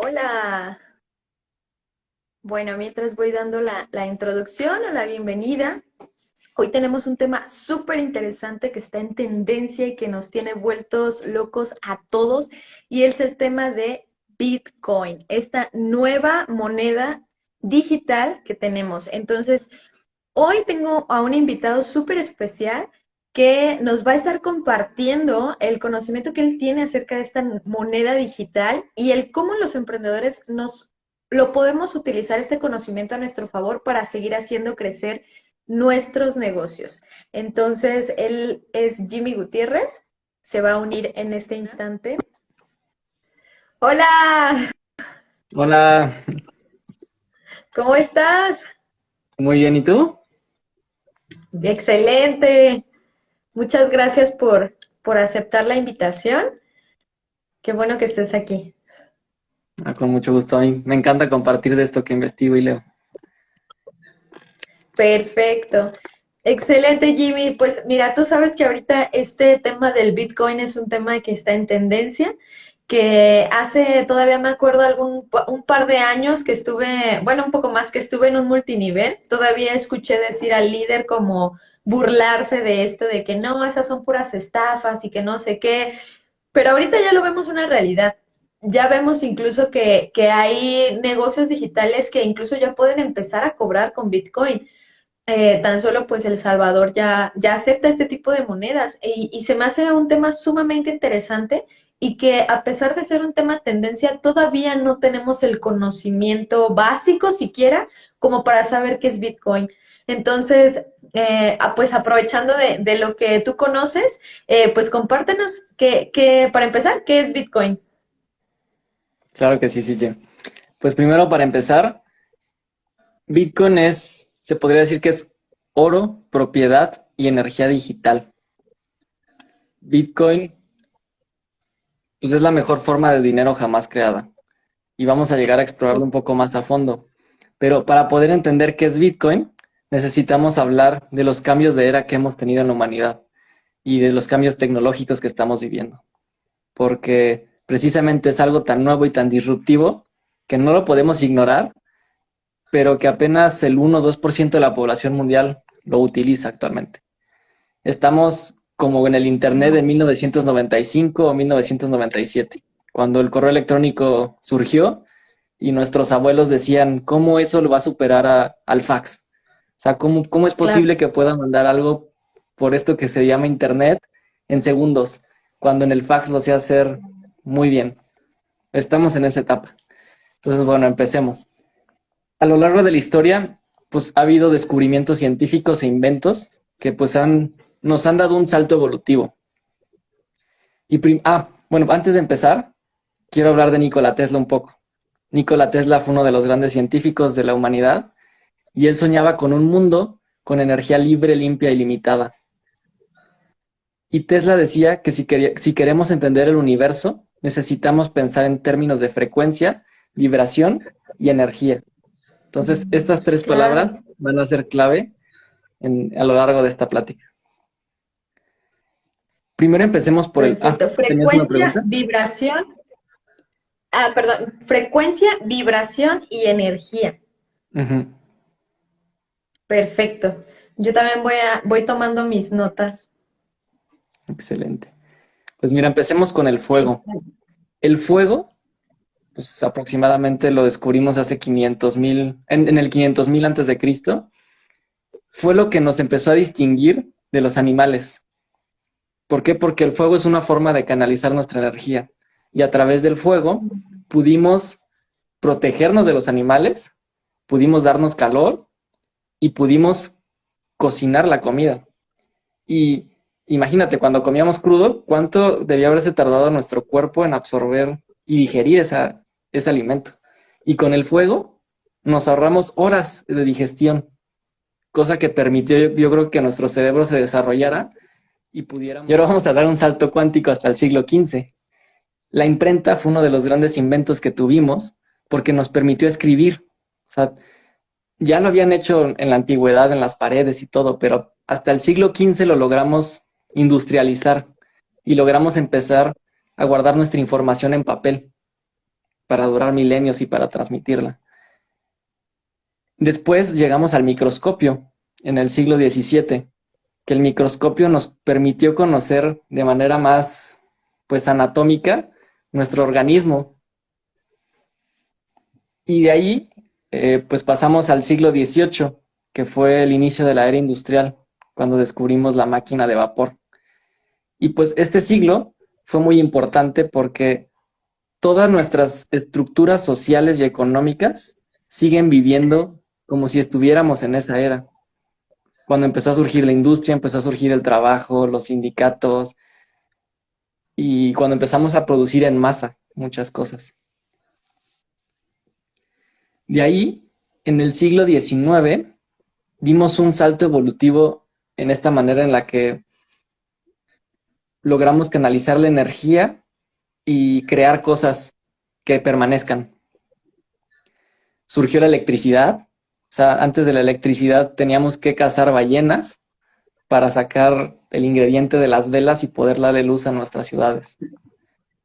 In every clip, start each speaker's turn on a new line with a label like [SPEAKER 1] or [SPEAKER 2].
[SPEAKER 1] Hola. Bueno, mientras voy dando la introducción o la bienvenida, hoy tenemos un tema súper interesante que está en tendencia y que nos tiene vueltos locos a todos, y es el tema de Bitcoin, esta nueva moneda digital que tenemos. Entonces, hoy tengo a un invitado súper especial que nos va a estar compartiendo el conocimiento que él tiene acerca de esta moneda digital y el cómo los emprendedores nos lo podemos utilizar este conocimiento a nuestro favor para seguir haciendo crecer nuestros negocios. Entonces, él es Jimmy Gutiérrez, se va a unir en este instante. Hola,
[SPEAKER 2] Hola,
[SPEAKER 1] ¿cómo estás?
[SPEAKER 2] muy bien, ¿y tú?
[SPEAKER 1] Excelente. Muchas gracias por aceptar la invitación. Qué bueno que estés aquí.
[SPEAKER 2] Con mucho gusto. A mí me encanta compartir de esto que investigo y leo.
[SPEAKER 1] Perfecto. Excelente, Jimmy. Pues mira, tú sabes que ahorita este tema del Bitcoin es un tema que está en tendencia, que hace, todavía me acuerdo, un par de años que estuve, bueno, un poco más que estuve en un multinivel, todavía escuché decir al líder como burlarse de esto, de que no, esas son puras estafas y que no sé qué. Pero ahorita ya lo vemos una realidad. Ya vemos incluso que hay negocios digitales que incluso ya pueden empezar a cobrar con Bitcoin. Tan solo pues El Salvador ya acepta este tipo de monedas y se me hace un tema sumamente interesante y que a pesar de ser un tema tendencia, todavía no tenemos el conocimiento básico siquiera como para saber qué es Bitcoin. Entonces, pues aprovechando de lo que tú conoces, pues compártenos para empezar, ¿qué es Bitcoin?
[SPEAKER 2] Claro que sí, sí, Jen. Pues primero, para empezar, Bitcoin se podría decir que es oro, propiedad y energía digital. Bitcoin, pues es la mejor forma de dinero jamás creada. Y vamos a llegar a explorarlo un poco más a fondo. Pero para poder entender qué es Bitcoin, necesitamos hablar de los cambios de era que hemos tenido en la humanidad y de los cambios tecnológicos que estamos viviendo. Porque precisamente es algo tan nuevo y tan disruptivo que no lo podemos ignorar, pero que apenas el 1 o 2% de la población mundial lo utiliza actualmente. Estamos como en el Internet de 1995 o 1997, cuando el correo electrónico surgió y nuestros abuelos decían, ¿cómo eso lo va a superar al fax? O sea, ¿cómo es
[SPEAKER 1] Claro.
[SPEAKER 2] posible que pueda mandar algo por esto que se llama Internet en segundos, cuando en el fax lo sé hacer muy bien? Estamos en esa etapa. Entonces, bueno, empecemos. A lo largo de la historia, pues ha habido descubrimientos científicos e inventos que nos han dado un salto evolutivo. Bueno, antes de empezar, quiero hablar de Nikola Tesla un poco. Nikola Tesla fue uno de los grandes científicos de la humanidad y él soñaba con un mundo con energía libre, limpia y limitada. Y Tesla decía que si queremos entender el universo, necesitamos pensar en términos de frecuencia, vibración y energía. Entonces, estas tres
[SPEAKER 1] Claro.
[SPEAKER 2] palabras van a ser clave a lo largo de esta plática. Primero empecemos por
[SPEAKER 1] Perfecto.
[SPEAKER 2] ¿tenías una
[SPEAKER 1] Frecuencia,
[SPEAKER 2] pregunta?
[SPEAKER 1] vibración. Perdón, frecuencia, vibración y energía.
[SPEAKER 2] Ujú.
[SPEAKER 1] Perfecto. Yo también voy tomando mis notas.
[SPEAKER 2] Excelente. Pues mira, empecemos con el fuego. El fuego, pues aproximadamente lo descubrimos hace 500,000, en el 500,000 antes de Cristo, fue lo que nos empezó a distinguir de los animales. ¿Por qué? Porque el fuego es una forma de canalizar nuestra energía y a través del fuego pudimos protegernos de los animales, pudimos darnos calor y pudimos cocinar la comida. Y imagínate, cuando comíamos crudo, ¿cuánto debía haberse tardado nuestro cuerpo en absorber y digerir ese alimento? Y con el fuego nos ahorramos horas de digestión, cosa que permitió, yo creo, que nuestro cerebro se desarrollara y pudiéramos. Y ahora vamos a dar un salto cuántico hasta el siglo XV. La imprenta fue uno de los grandes inventos que tuvimos porque nos permitió escribir. O sea, ya lo habían hecho en la antigüedad en las paredes y todo, pero hasta el siglo XV lo logramos industrializar y logramos empezar a guardar nuestra información en papel. para durar milenios y para transmitirla. Después llegamos al microscopio en el siglo XVII, que el microscopio nos permitió conocer de manera más, pues, anatómica nuestro organismo. Y de ahí, pues pasamos al siglo XVIII, que fue el inicio de la era industrial, cuando descubrimos la máquina de vapor. Y pues este siglo fue muy importante porque todas nuestras estructuras sociales y económicas siguen viviendo como si estuviéramos en esa era. Cuando empezó a surgir la industria, empezó a surgir el trabajo, los sindicatos, y cuando empezamos a producir en masa muchas cosas. De ahí, en el siglo XIX, dimos un salto evolutivo en esta manera en la que logramos canalizar la energía y crear cosas que permanezcan. Surgió la electricidad, o sea, antes de la electricidad teníamos que cazar ballenas para sacar el ingrediente de las velas y poder darle luz a nuestras ciudades.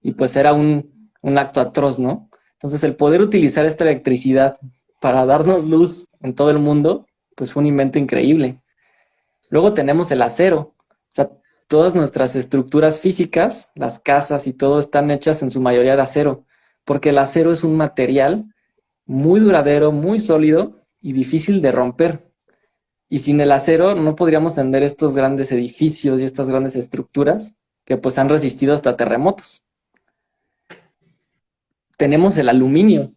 [SPEAKER 2] Y pues era un acto atroz, ¿no? Entonces el poder utilizar esta electricidad para darnos luz en todo el mundo, pues fue un invento increíble. Luego tenemos el acero, o sea, todas nuestras estructuras físicas, las casas y todo están hechas en su mayoría de acero, porque el acero es un material muy duradero, muy sólido y difícil de romper. Y sin el acero no podríamos tener estos grandes edificios y estas grandes estructuras que pues han resistido hasta terremotos. Tenemos el aluminio,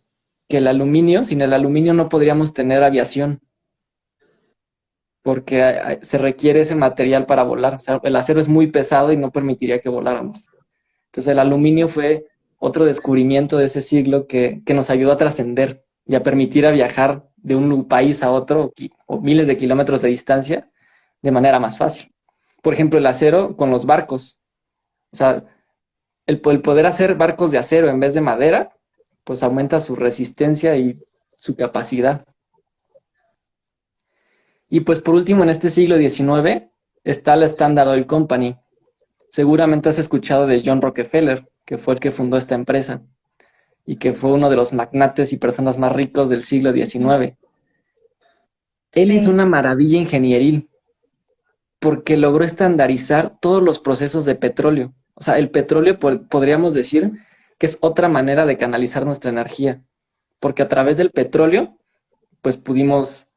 [SPEAKER 2] que el aluminio, sin el aluminio no podríamos tener aviación, porque se requiere ese material para volar. O sea, el acero es muy pesado y no permitiría que voláramos. Entonces el aluminio fue otro descubrimiento de ese siglo que nos ayudó a trascender y a permitir a viajar de un país a otro o miles de kilómetros de distancia de manera más fácil. Por ejemplo, el acero con los barcos. O sea, el poder hacer barcos de acero en vez de madera, pues aumenta su resistencia y su capacidad. Y pues por último, en este siglo XIX está la Standard Oil Company. Seguramente has escuchado de John Rockefeller, que fue el que fundó esta empresa y que fue uno de los magnates y personas más ricos del siglo XIX. Él hizo
[SPEAKER 1] Sí,
[SPEAKER 2] una maravilla ingenieril porque logró estandarizar todos los procesos de petróleo. O sea, el petróleo podríamos decir que es otra manera de canalizar nuestra energía, porque a través del petróleo, pues pudimos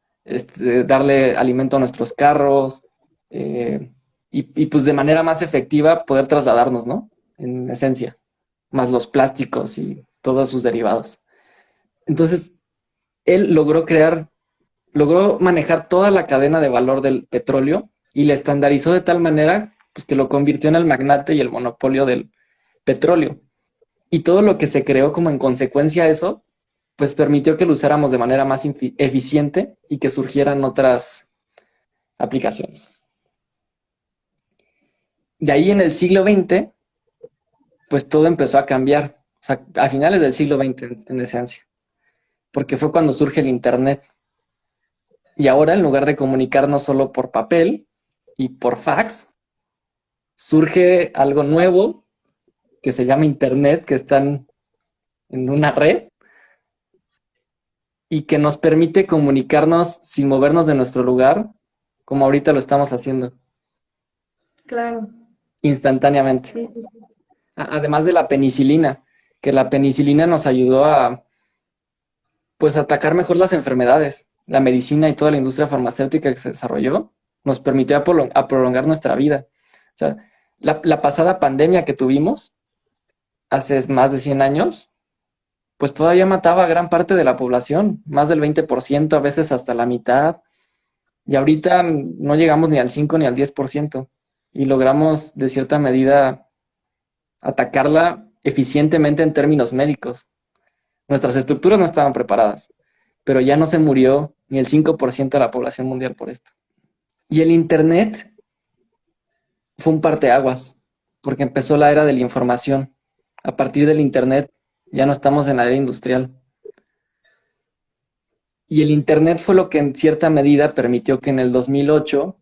[SPEAKER 2] darle alimento a nuestros carros y pues de manera más efectiva poder trasladarnos, ¿no? En esencia, más los plásticos y todos sus derivados. Entonces, él logró manejar toda la cadena de valor del petróleo y la estandarizó de tal manera pues, que lo convirtió en el magnate y el monopolio del petróleo. Y todo lo que se creó como en consecuencia a eso, pues permitió que lo usáramos de manera más eficiente y que surgieran otras aplicaciones. De ahí en el siglo XX, pues todo empezó a cambiar, o sea, a finales del siglo XX en esencia, porque fue cuando surge el Internet. Y ahora, en lugar de comunicarnos solo por papel y por fax, surge algo nuevo que se llama Internet, que están en una red y que nos permite comunicarnos sin movernos de nuestro lugar, como ahorita lo estamos haciendo,
[SPEAKER 1] claro.
[SPEAKER 2] instantáneamente.
[SPEAKER 1] Sí, sí, sí.
[SPEAKER 2] Además de la penicilina, que la penicilina nos ayudó a, pues, atacar mejor las enfermedades. La medicina y toda la industria farmacéutica que se desarrolló nos permitió a prolongar nuestra vida. O sea, la pasada pandemia que tuvimos hace más de 100 años, pues todavía mataba a gran parte de la población, más del 20%, a veces hasta la mitad. Y ahorita no llegamos ni al 5 ni al 10%. Y logramos, de cierta medida, atacarla eficientemente en términos médicos. Nuestras estructuras no estaban preparadas, pero ya no se murió ni el 5% de la población mundial por esto. Y el Internet fue un parteaguas, porque empezó la era de la información. A partir del Internet ya no estamos en la era industrial. Y el Internet fue lo que en cierta medida permitió que en el 2008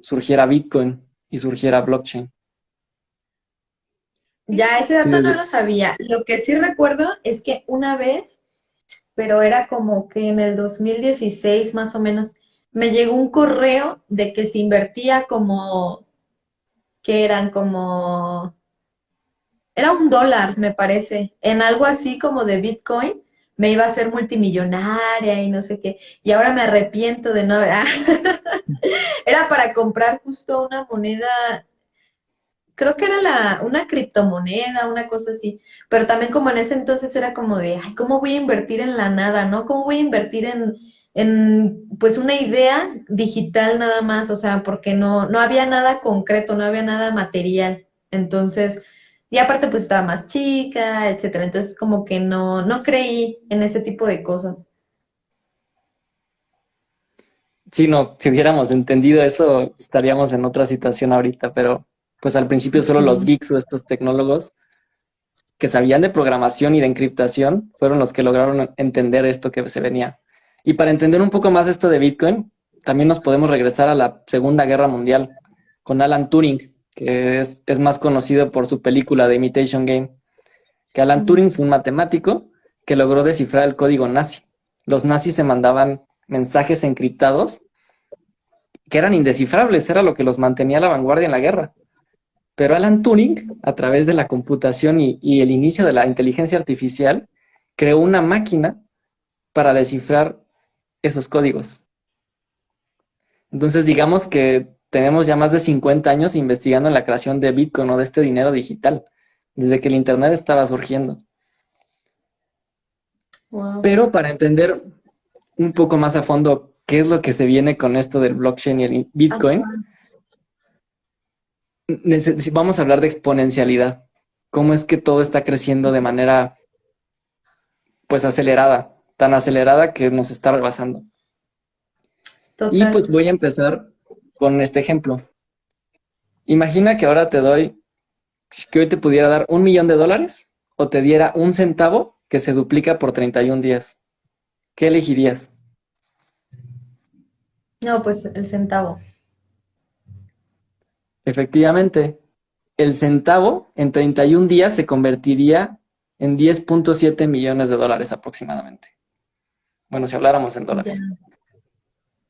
[SPEAKER 2] surgiera Bitcoin y surgiera blockchain.
[SPEAKER 1] Ya, ese
[SPEAKER 2] Sí,
[SPEAKER 1] dato no lo sabía. Lo que sí recuerdo es que una vez, pero era como que en el 2016 más o menos, me llegó un correo de que se invertía como, que eran como, era $1, me parece, en algo así como de Bitcoin, me iba a hacer multimillonaria y no sé qué. Y ahora me arrepiento de no haber. Era para comprar justo una moneda, creo que era una criptomoneda, una cosa así, pero también como en ese entonces era como de, ay, ¿cómo voy a invertir en la nada, no? ¿Cómo voy a invertir pues una idea digital nada más? O sea, porque no había nada concreto, no había nada material. Entonces, y aparte pues estaba más chica, etcétera. Entonces como que no creí en ese tipo de cosas.
[SPEAKER 2] sí, no, si hubiéramos entendido eso, estaríamos en otra situación ahorita, pero pues al principio solo los
[SPEAKER 1] Sí.
[SPEAKER 2] geeks o estos tecnólogos que sabían de programación y de encriptación fueron los que lograron entender esto que se venía. Y para entender un poco más esto de Bitcoin, también nos podemos regresar a la Segunda Guerra Mundial con Alan Turing, que es más conocido por su película The Imitation Game, que Alan
[SPEAKER 1] Mm.
[SPEAKER 2] Turing fue un matemático que logró descifrar el código nazi. Los nazis se mandaban mensajes encriptados que eran indescifrables, era lo que los mantenía a la vanguardia en la guerra. Pero Alan Turing, a través de la computación y el inicio de la inteligencia artificial, creó una máquina para descifrar esos códigos. Entonces, digamos que tenemos ya más de 50 años investigando en la creación de Bitcoin o de este dinero digital, desde que el Internet estaba surgiendo.
[SPEAKER 1] Wow.
[SPEAKER 2] Pero para entender un poco más a fondo qué es lo que se viene con esto del blockchain y el Bitcoin, vamos a hablar de exponencialidad. Cómo es que todo está creciendo de manera, pues, acelerada, tan acelerada que nos está rebasando. Y
[SPEAKER 1] Total.
[SPEAKER 2] pues voy a empezar con este ejemplo. Imagina que ahora te doy, que hoy te pudiera dar $1 millón o te diera 1 centavo que se duplica por 31 días. ¿Qué elegirías?
[SPEAKER 1] No, pues el centavo.
[SPEAKER 2] Efectivamente, el centavo en 31 días se convertiría en 10,7 millones de dólares aproximadamente. Bueno, si habláramos en
[SPEAKER 1] Ya,
[SPEAKER 2] dólares.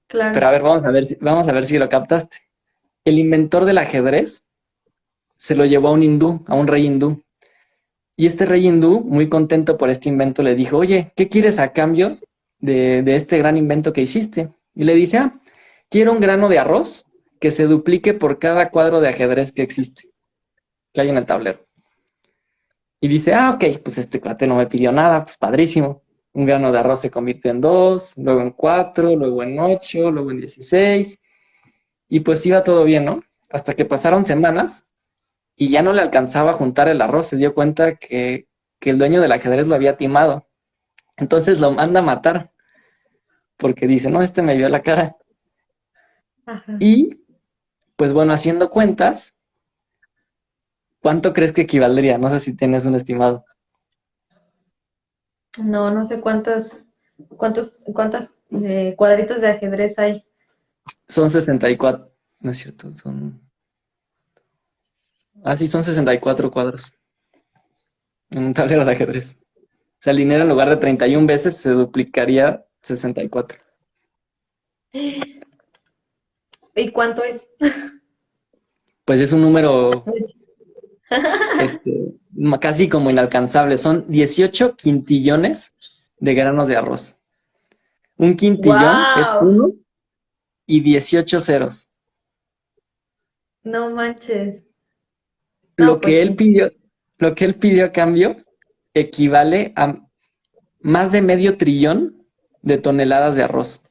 [SPEAKER 2] Pero
[SPEAKER 1] claro.
[SPEAKER 2] a ver, vamos a ver si lo captaste. El inventor del ajedrez se lo llevó a un hindú, a un rey hindú. Y este rey hindú, muy contento por este invento, le dijo, oye, ¿qué quieres a cambio de este gran invento que hiciste? Y le dice, quiero un grano de arroz que se duplique por cada cuadro de ajedrez que existe, que hay en el tablero. Y dice, ok, pues este cuate no me pidió nada, pues padrísimo. Un grano de arroz se convirtió en 2, luego en 4, luego en 8, luego en 16. Y pues iba todo bien, ¿no? Hasta que pasaron semanas y ya no le alcanzaba a juntar el arroz. Se dio cuenta que el dueño del ajedrez lo había timado. Entonces lo manda a matar porque dice, no, este me vio la cara.
[SPEAKER 1] Ajá.
[SPEAKER 2] Y pues bueno, haciendo cuentas, ¿cuánto crees que equivaldría? No sé si tienes un estimado.
[SPEAKER 1] No sé cuántas cuadritos de ajedrez hay.
[SPEAKER 2] Son 64. No es cierto, son... Ah, sí, son 64 cuadros en un tablero de ajedrez. O sea, el dinero en lugar de 31 veces se duplicaría 64.
[SPEAKER 1] ¿Y cuánto es?
[SPEAKER 2] Pues es un número
[SPEAKER 1] Mucho.
[SPEAKER 2] casi como inalcanzable. Son 18 quintillones de granos de arroz. Un quintillón es
[SPEAKER 1] ¡Wow!
[SPEAKER 2] uno y 18 ceros.
[SPEAKER 1] No manches. No,
[SPEAKER 2] Lo
[SPEAKER 1] pues
[SPEAKER 2] que él
[SPEAKER 1] sí.
[SPEAKER 2] pidió, lo que él pidió a cambio equivale a más de medio trillón de toneladas de arroz.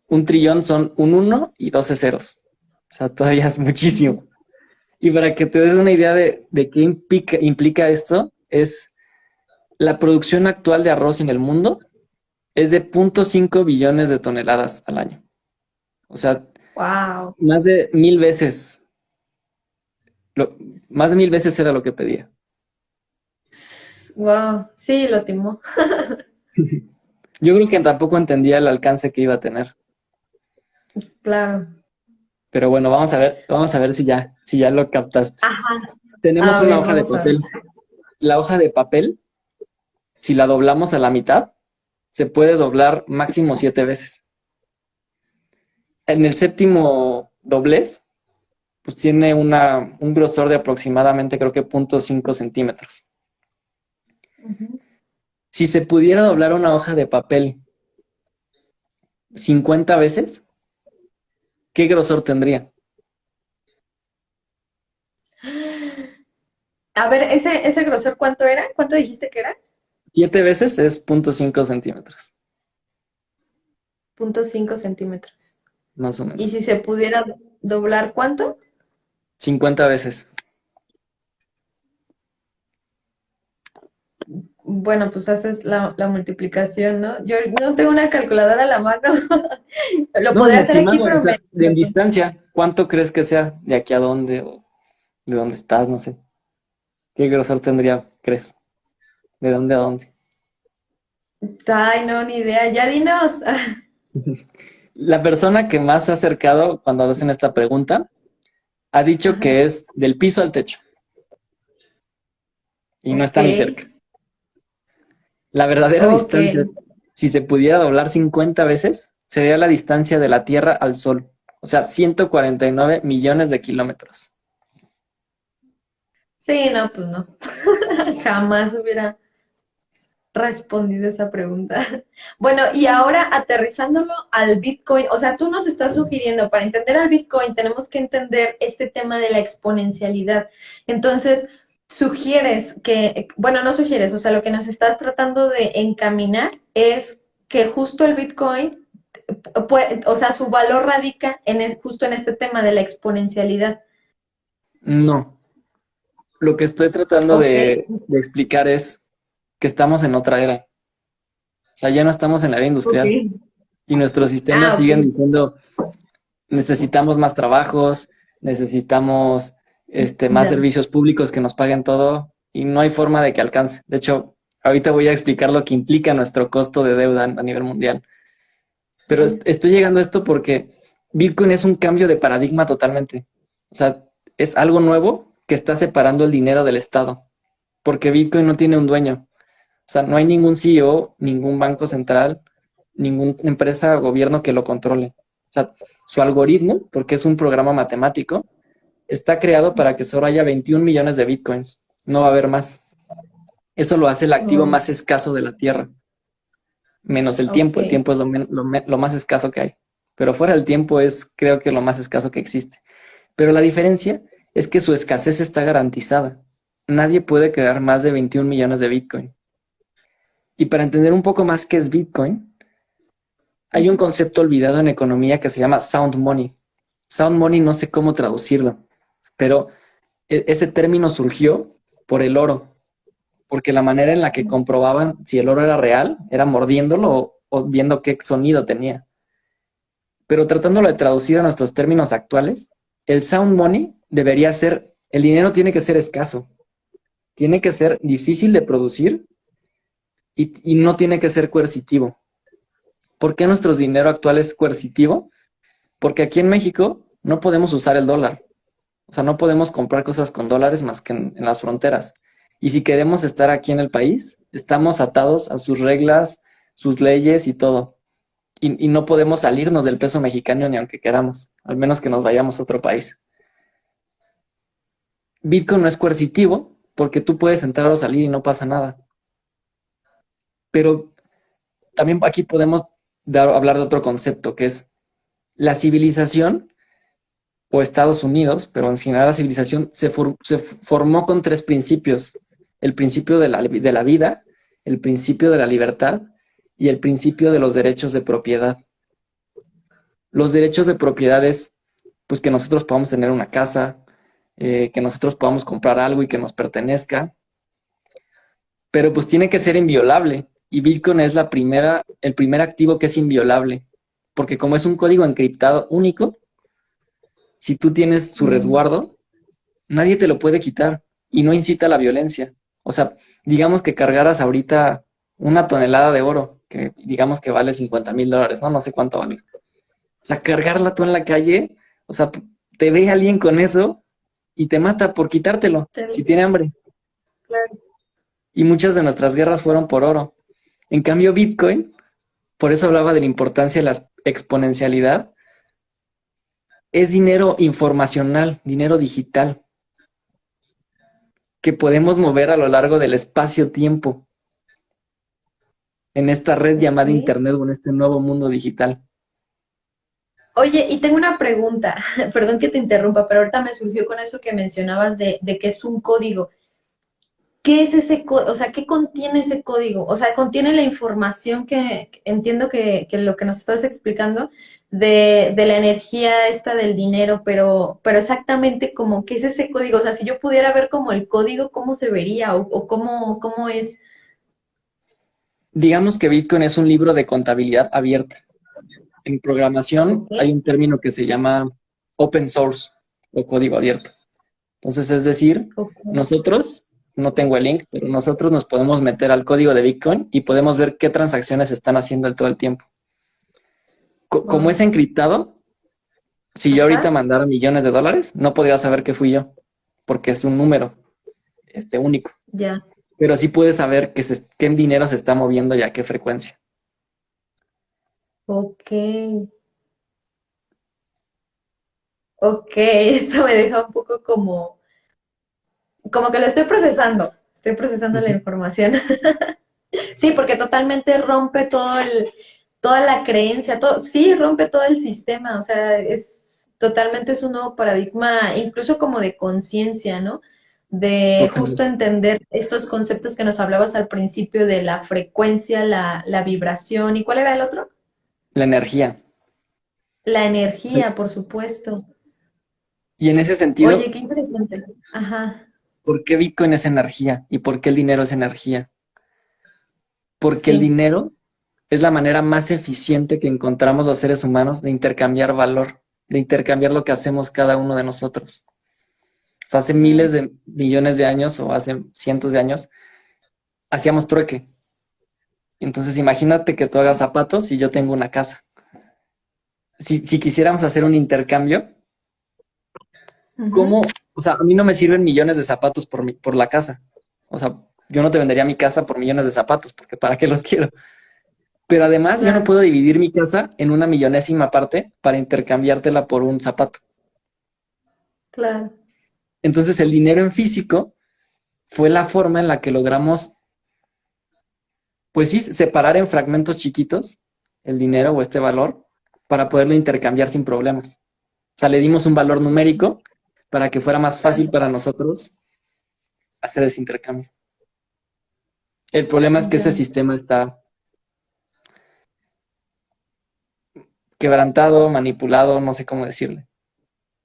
[SPEAKER 2] Un trillón son un uno y 12 ceros. O sea, todavía es muchísimo. Y para que te des una idea de qué implica esto, es la producción actual de arroz en el mundo es de 0,5 billones de toneladas al año. O sea,
[SPEAKER 1] ¡Wow!
[SPEAKER 2] más de 1,000 veces, lo- más de 1,000 veces era lo que pedía.
[SPEAKER 1] ¡Wow! Sí, lo timó.
[SPEAKER 2] Yo creo que tampoco entendía el alcance que iba a tener.
[SPEAKER 1] Claro.
[SPEAKER 2] Pero bueno, vamos a ver si ya lo captaste.
[SPEAKER 1] Ajá.
[SPEAKER 2] tenemos
[SPEAKER 1] A
[SPEAKER 2] una
[SPEAKER 1] ver,
[SPEAKER 2] hoja de
[SPEAKER 1] vamos a ver.
[SPEAKER 2] papel. La hoja de papel, si la doblamos a la mitad, se puede doblar máximo 7 veces. En el séptimo doblez, pues tiene un grosor de aproximadamente, creo que 0,5 centímetros.
[SPEAKER 1] Ujú.
[SPEAKER 2] Si se pudiera doblar una hoja de papel 50 veces, ¿qué grosor tendría?
[SPEAKER 1] A ver, ese grosor, ¿cuánto era? ¿Cuánto dijiste que era?
[SPEAKER 2] 7 veces es 0,5 centímetros,
[SPEAKER 1] 0,5 centímetros.
[SPEAKER 2] más o
[SPEAKER 1] Y
[SPEAKER 2] menos.
[SPEAKER 1] si se pudiera doblar, ¿cuánto?
[SPEAKER 2] 50 veces.
[SPEAKER 1] Bueno, pues haces la multiplicación, ¿no? Yo no tengo una calculadora a la mano. Lo
[SPEAKER 2] No, en
[SPEAKER 1] podría hacer aquí,
[SPEAKER 2] estimado, o
[SPEAKER 1] pero
[SPEAKER 2] sea, en distancia, ¿cuánto crees que sea? ¿De aquí a dónde? ¿O de dónde estás? No sé. ¿Qué grosor tendría, crees? ¿De dónde a dónde?
[SPEAKER 1] Ay, no, ni idea. Ya dinos.
[SPEAKER 2] La persona que más se ha acercado cuando hacen esta pregunta ha dicho
[SPEAKER 1] Ajá.
[SPEAKER 2] que es del piso al techo y no
[SPEAKER 1] Ok,
[SPEAKER 2] está ni cerca. La verdadera
[SPEAKER 1] ok.
[SPEAKER 2] distancia, si se pudiera doblar 50 veces, sería la distancia de la Tierra al Sol. O sea, 149 millones de kilómetros.
[SPEAKER 1] Sí, no, pues no. Jamás hubiera respondido esa pregunta. Bueno, y ahora aterrizándolo al Bitcoin, o sea, tú nos estás sugiriendo, para entender al Bitcoin tenemos que entender este tema de la exponencialidad. Entonces, sugieres que, bueno, no sugieres, o sea, lo que nos estás tratando de encaminar es que justo el Bitcoin, o sea, su valor radica en justo en este tema de la exponencialidad.
[SPEAKER 2] No, lo que estoy tratando
[SPEAKER 1] Ok,
[SPEAKER 2] de explicar es que estamos en otra era. O sea, ya no estamos en la era
[SPEAKER 1] ok.
[SPEAKER 2] industrial y nuestros sistemas
[SPEAKER 1] Ah, ok.
[SPEAKER 2] siguen diciendo necesitamos más trabajos, necesitamos más
[SPEAKER 1] Ya.
[SPEAKER 2] servicios públicos que nos paguen todo y no hay forma de que alcance. De hecho, ahorita voy a explicar lo que implica nuestro costo de deuda a nivel mundial. Pero estoy llegando a esto porque Bitcoin es un cambio de paradigma totalmente. O sea, es algo nuevo que está separando el dinero del Estado, porque Bitcoin no tiene un dueño. O sea, no hay ningún CEO, ningún banco central, ninguna empresa o gobierno que lo controle. O sea, su algoritmo, porque es un programa matemático, está creado para que solo haya 21 millones de Bitcoins. No va a haber más. Eso lo hace el activo
[SPEAKER 1] Oh,
[SPEAKER 2] más escaso de la Tierra, menos el
[SPEAKER 1] ok.
[SPEAKER 2] tiempo. El tiempo es lo más escaso que hay. Pero fuera del tiempo es, creo que, lo más escaso que existe. Pero la diferencia es que su escasez está garantizada. Nadie puede crear más de 21 millones de Bitcoin. Y para entender un poco más qué es Bitcoin, hay un
[SPEAKER 1] Ujú.
[SPEAKER 2] concepto olvidado en economía que se llama sound money. Sound money no sé cómo traducirlo, pero ese término surgió por el oro, porque la manera en la que comprobaban si el oro era real era mordiéndolo o viendo qué sonido tenía. Pero tratándolo de traducir a nuestros términos actuales, el sound money debería ser, el dinero tiene que ser escaso, tiene que ser difícil de producir y no tiene que ser coercitivo. ¿Por qué nuestro dinero actual es coercitivo? Porque aquí en México no podemos usar el dólar. O sea, no podemos comprar cosas con dólares más que en las fronteras. Y si queremos estar aquí en el país, estamos atados a sus reglas, sus leyes y todo. Y no podemos salirnos del peso mexicano ni aunque queramos, al menos que nos vayamos a otro país. Bitcoin no es coercitivo porque tú puedes entrar o salir y no pasa nada. Pero también aquí podemos hablar de otro concepto que es la civilización o Estados Unidos, pero en general la civilización se formó con tres principios. El principio de la vida, el principio de la libertad y el principio de los derechos de propiedad. Los derechos de propiedad es pues, que nosotros podamos tener una casa, que nosotros podamos comprar algo y que nos pertenezca, pero pues tiene que ser inviolable. Y Bitcoin es el primer activo que es inviolable, porque como es un código encriptado único, si tú tienes su
[SPEAKER 1] Mm,
[SPEAKER 2] resguardo, nadie te lo puede quitar y no incita a la violencia. O sea, digamos que cargaras ahorita una tonelada de oro, que digamos que vale $50,000, ¿no? No sé cuánto vale. O sea, cargarla tú en la calle, o sea, te ve alguien con eso y te mata por quitártelo,
[SPEAKER 1] Sí,
[SPEAKER 2] si tiene hambre.
[SPEAKER 1] claro.
[SPEAKER 2] Y muchas de nuestras guerras fueron por oro. En cambio, Bitcoin, por eso hablaba de la importancia de la exponencialidad, es dinero informacional, dinero digital, que podemos mover a lo largo del espacio-tiempo en esta red llamada
[SPEAKER 1] Ok.
[SPEAKER 2] Internet o en este nuevo mundo digital.
[SPEAKER 1] Oye, y tengo una pregunta, perdón que te interrumpa, pero ahorita me surgió con eso que mencionabas de que es un código. ¿Qué es ese código? O sea, ¿qué contiene ese código? O sea, contiene la información que entiendo que lo que nos estás explicando de la energía esta del dinero, pero exactamente como, ¿qué es ese código? O sea, si yo pudiera ver como el código, ¿cómo se vería? O cómo es?
[SPEAKER 2] Digamos que Bitcoin es un libro de contabilidad abierta. En programación
[SPEAKER 1] Ok,
[SPEAKER 2] hay un término que se llama open source o código abierto. Entonces, es decir,
[SPEAKER 1] ok.
[SPEAKER 2] nosotros, no tengo el link, pero nosotros nos podemos meter al código de Bitcoin y podemos ver qué transacciones se están haciendo todo el tiempo. Como es
[SPEAKER 1] Wow.
[SPEAKER 2] encriptado, si yo ahorita
[SPEAKER 1] Ajá,
[SPEAKER 2] mandara millones de dólares, no podría saber que fui yo, porque es un número único.
[SPEAKER 1] ya.
[SPEAKER 2] Pero sí puedes saber qué dinero se está moviendo y a qué frecuencia.
[SPEAKER 1] Ok, ok. Esto me deja un poco como que lo estoy procesando. Estoy procesando la
[SPEAKER 2] Ujú.
[SPEAKER 1] información. Sí, porque totalmente rompe toda la creencia, todo, sí, rompe todo el sistema, o sea, totalmente es un nuevo paradigma, incluso como de conciencia, ¿no? De justo
[SPEAKER 2] Totalmente.
[SPEAKER 1] entender estos conceptos que nos hablabas al principio de la frecuencia, la vibración, ¿y cuál era el otro?
[SPEAKER 2] La energía.
[SPEAKER 1] La
[SPEAKER 2] Sí.
[SPEAKER 1] energía, por supuesto.
[SPEAKER 2] Y en ese sentido,
[SPEAKER 1] Oye, qué interesante. Ajá,
[SPEAKER 2] ¿por qué Bitcoin es energía? ¿Y por qué el dinero es energía? Porque el
[SPEAKER 1] sí.
[SPEAKER 2] dinero es la manera más eficiente que encontramos los seres humanos de intercambiar valor, de intercambiar lo que hacemos cada uno de nosotros. O sea, hace miles
[SPEAKER 1] Claro.
[SPEAKER 2] de millones de años o hace cientos de años hacíamos trueque. Entonces imagínate que tú hagas zapatos y yo tengo una casa. Si quisiéramos hacer un intercambio,
[SPEAKER 1] Ujú,
[SPEAKER 2] ¿cómo? O sea, a mí no me sirven millones de zapatos por la casa. O sea, yo no te vendería mi casa por millones de zapatos, porque ¿para qué los quiero? Pero además yo no
[SPEAKER 1] claro,
[SPEAKER 2] puedo dividir mi casa en una millonésima parte para intercambiártela por un zapato.
[SPEAKER 1] claro.
[SPEAKER 2] Entonces el dinero en físico fue la forma en la que logramos, pues sí, separar en fragmentos chiquitos el dinero o este valor para poderlo intercambiar sin problemas. O sea, le dimos un valor numérico para que fuera más fácil para nosotros hacer ese intercambio. El problema es que ese
[SPEAKER 1] Ya.
[SPEAKER 2] sistema está quebrantado, manipulado, no sé cómo decirle,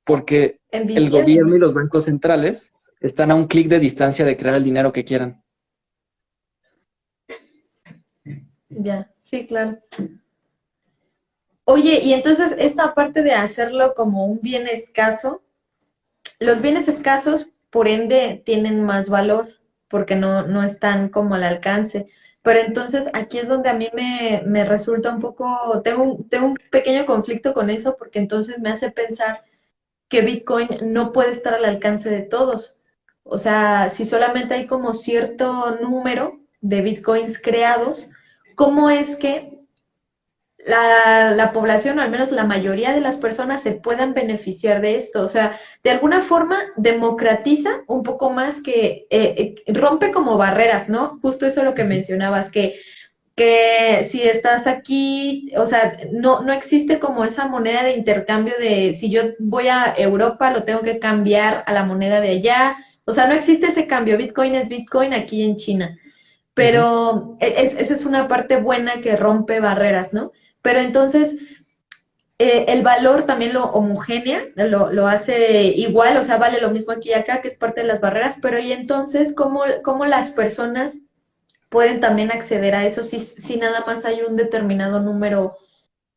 [SPEAKER 2] porque el
[SPEAKER 1] Enviciado.
[SPEAKER 2] gobierno y los bancos centrales están a un clic de distancia de crear el dinero que quieran.
[SPEAKER 1] Ya, sí, claro. Oye, y entonces esta parte de hacerlo como un bien escaso, los bienes escasos, por ende, tienen más valor, porque no están como al alcance. Pero entonces aquí es donde a mí me resulta un poco, tengo un pequeño conflicto con eso, porque entonces me hace pensar que Bitcoin no puede estar al alcance de todos. O sea, si solamente hay como cierto número de Bitcoins creados, ¿cómo es que la población, o al menos la mayoría de las personas, se puedan beneficiar de esto? O sea, de alguna forma democratiza un poco más rompe como barreras, ¿no? Justo eso es lo que
[SPEAKER 2] Ujú.
[SPEAKER 1] mencionabas, que si estás aquí, o sea, no existe como esa moneda de intercambio de si yo voy a Europa, lo tengo que cambiar a la moneda de allá. O sea, no existe ese cambio. Bitcoin es Bitcoin aquí en China.
[SPEAKER 2] Ujú.
[SPEAKER 1] Pero esa es una parte buena que rompe barreras, ¿no? Pero entonces el valor también lo homogénea, lo hace igual, o sea, vale lo mismo aquí y acá, que es parte de las barreras, pero y entonces, ¿cómo las personas pueden también acceder a eso si nada más hay un determinado número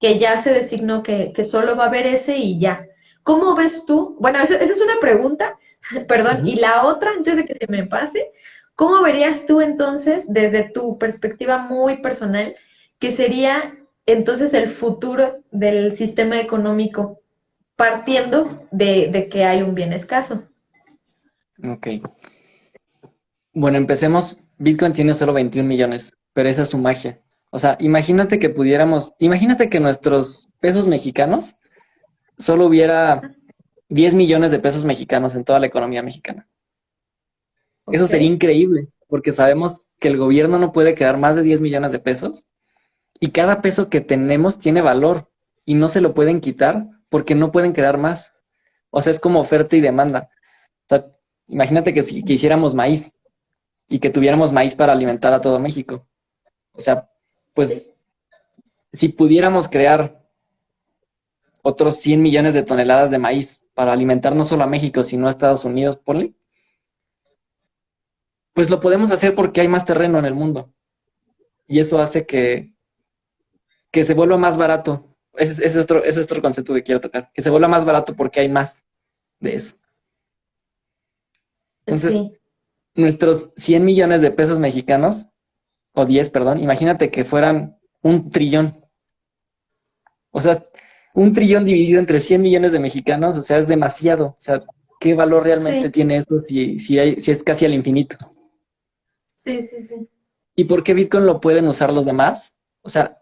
[SPEAKER 1] que ya se designó que solo va a haber ese y ya? ¿Cómo ves tú? Bueno, esa es una pregunta, perdón, y
[SPEAKER 2] Ujú.
[SPEAKER 1] la otra, antes de que se me pase, ¿cómo verías tú entonces, desde tu perspectiva muy personal, que sería entonces el futuro del sistema económico partiendo de que hay un bien escaso?
[SPEAKER 2] Ok. Bueno, empecemos. Bitcoin tiene solo 21 millones, pero esa es su magia. O sea, imagínate que nuestros pesos mexicanos solo hubiera 10 millones de pesos mexicanos en toda la economía mexicana. Eso
[SPEAKER 1] Ok,
[SPEAKER 2] sería increíble, porque sabemos que el gobierno no puede crear más de 10 millones de pesos y cada peso que tenemos tiene valor y no se lo pueden quitar porque no pueden crear más. O sea, es como oferta y demanda. O sea, imagínate que hiciéramos maíz y que tuviéramos maíz para alimentar a todo México. O sea,
[SPEAKER 1] sí,
[SPEAKER 2] pues si pudiéramos crear otros 100 millones de toneladas de maíz para alimentar no solo a México, sino a Estados Unidos, ponle, pues lo podemos hacer porque hay más terreno en el mundo. Y eso hace que se vuelva más barato. Ese es otro concepto que quiero tocar. Que se vuelva más barato porque hay más de eso. Entonces,
[SPEAKER 1] sí.
[SPEAKER 2] nuestros 100 millones de pesos mexicanos, o 10, perdón, imagínate que fueran un trillón. O sea, un trillón dividido entre 100 millones de mexicanos, o sea, es demasiado. O sea, ¿qué valor realmente
[SPEAKER 1] Sí,
[SPEAKER 2] tiene esto si es casi al infinito?
[SPEAKER 1] sí, sí, sí.
[SPEAKER 2] ¿Y por qué Bitcoin lo pueden usar los demás? O sea,